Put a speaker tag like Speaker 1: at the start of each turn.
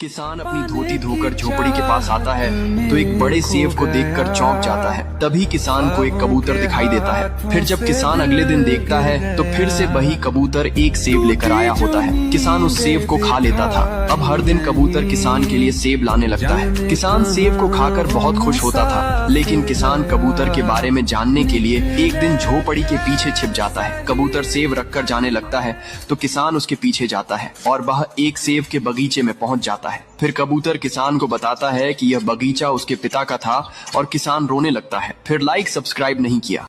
Speaker 1: किसान अपनी धोती धोकर झोपड़ी के पास आता है तो एक बड़े सेब को देखकर चौंक जाता है। तभी किसान को एक कबूतर दिखाई देता है। फिर जब किसान अगले दिन देखता है तो फिर से वही कबूतर एक सेब लेकर आया होता है। किसान उस सेब को खा लेता था। अब हर दिन कबूतर किसान के लिए सेब लाने लगता है। किसान सेब को खाकर बहुत खुश होता था, लेकिन किसान कबूतर के बारे में जानने के लिए एक दिन झोपड़ी के पीछे छिप जाता है। कबूतर सेब रखकर जाने लगता है तो किसान उसके पीछे जाता है और वह एक सेब के बगीचे में पहुंच जाता है। फिर कबूतर किसान को बताता है कि यह बगीचा उसके पिता का था और किसान रोने लगता है। फिर लाइक सब्सक्राइब नहीं किया।